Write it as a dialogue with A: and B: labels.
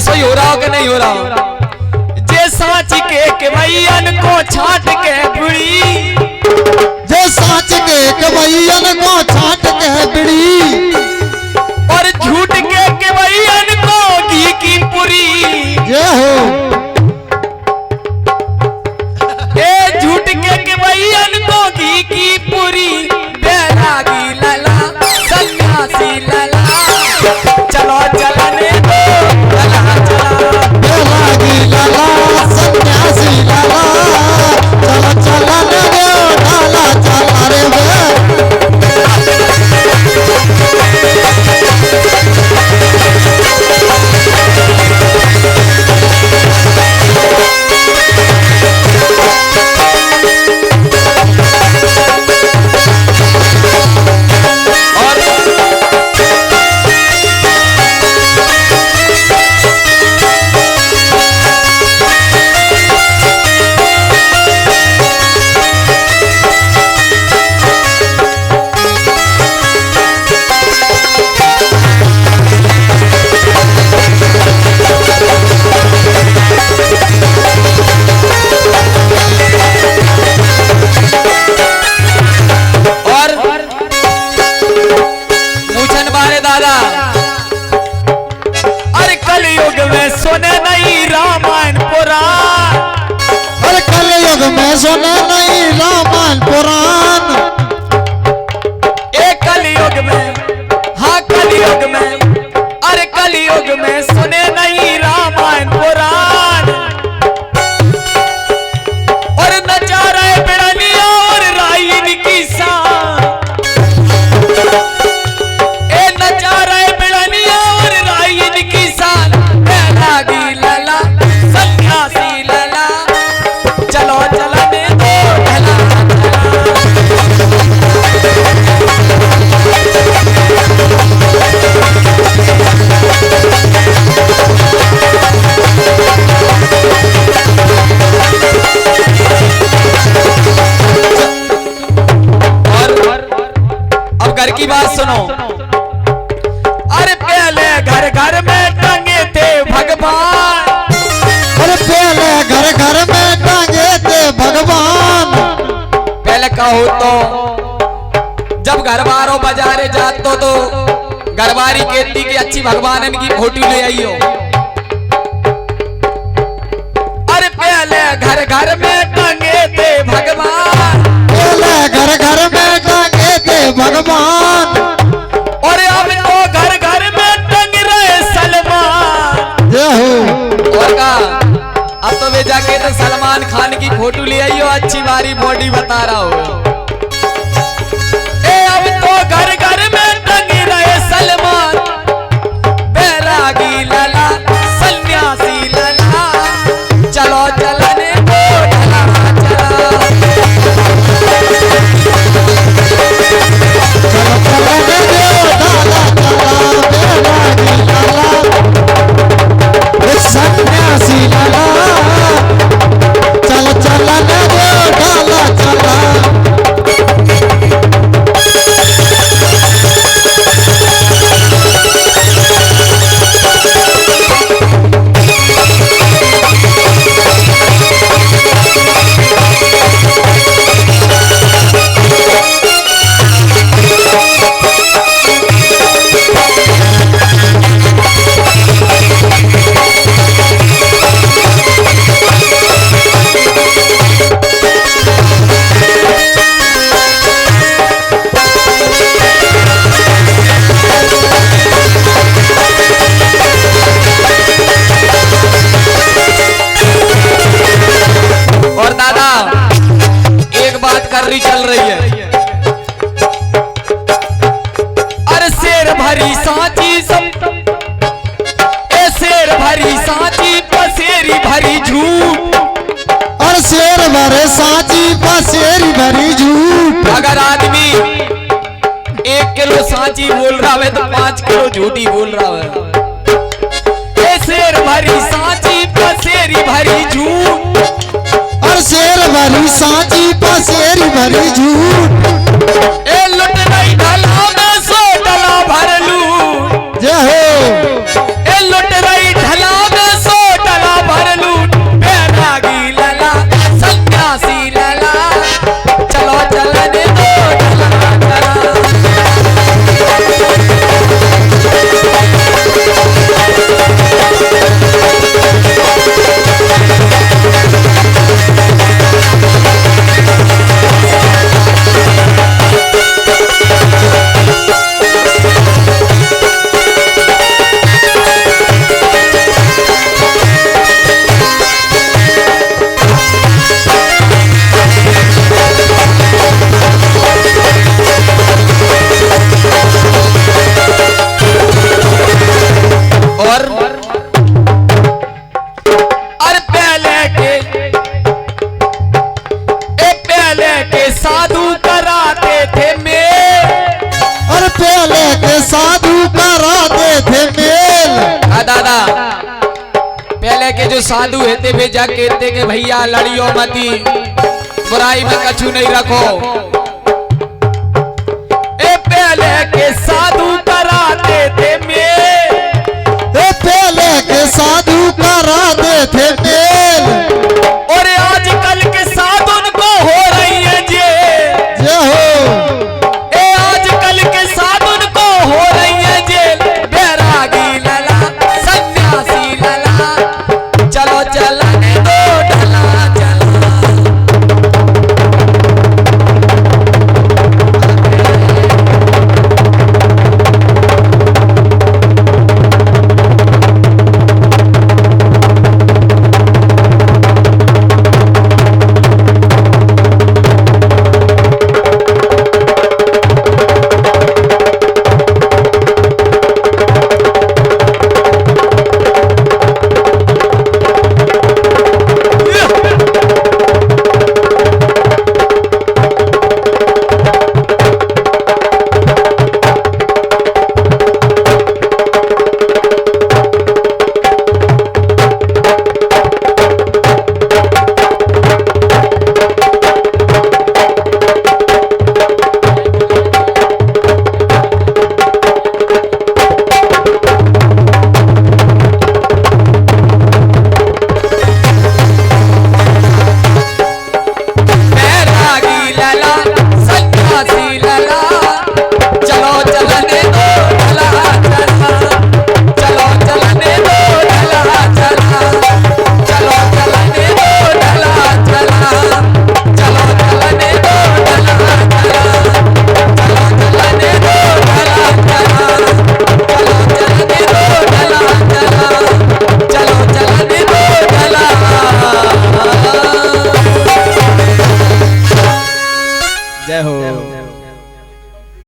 A: ऐसा ही हो रहा हो कि नहीं हो रहा हो? जे सांच के भैयन को छाट के बुड़ी,
B: जे सांच के भैयन को छाट के बिड़ी,
A: और झूठ के भैयन को घी की पुरी।
B: जे हो
A: ए झूठ के भैयन को घी की पुरी, बैरागी लला सन्यासी लला, चलो चलने दो लला चला।
B: बैरागी लला सन्यासी लला, चला चलने दो लला चला रे वे। सुने नहीं रामायण पुराण,
A: एक कलयुग में, हाँ कलयुग में, अरे कलयुग में सुने नहीं रामायण पुराण, और नचा रहे बिड़निया और राइन की शान। ए नचा रहे बिड़निया और राइन की शान, बैरागी लला सन्यासी लला, चलो चलने दो लला और अब घर की बात सुनो। अरे पहले घर घर में टंगे थे भगवान,
B: अरे पहले घर घर में टांगे थे भगवान।
A: पहले कहो तो जब घर बारो बाजारे जातो तो घरवारी कहती कि अच्छी भगवान की फोटो ले आई हो। अरे पहले घर घर में टंगे थे भगवान,
B: पहले घर घर में टांगे थे भगवान,
A: और अब तो घर घर में टंग रहे सलमान।
B: जे हो
A: और का अब तो वे जाके तो सलमान खान की फोटो ले आई हो, अच्छी वारी बॉडी बता रहा हो। ए अब तो घर घर में टंग रहे सलमान, बैरागी लला सन्यासी लला, चलो चलने दो लला चला।
B: चलो चलने दो लाला चला, बैरागी लला सन्यासी लला, चल चलने दो लाला चला।
A: चल रही है। अरे शेर भरी सांची सब, ए शेर भरी सांची पसेरी भरी झूठ,
B: और शेर भरे सांची पसेरी भरी झूठ।
A: अगर आदमी 1 किलो सांची बोल रहा है तो 5 किलो झूठी बोल रहा है। ए शेर भरी सांची पसेरी भरी झूठ,
B: और शेर भरी सांची पसेरी भरी झूठ।
A: ए लुट नहीं ढला में सो डला भर लूं,
B: जे हो
A: ए लुट रही ढला में
B: साधु कराते थे मेल।
A: हाँ दादा, पहले के जो साधु होते वे जा कहते कि भैया लड़ियो मती, बुराई में कछु नहीं रखो। ए पहले के साधु कराते थे मेल,
B: पहले के साधु कराते थे मेल।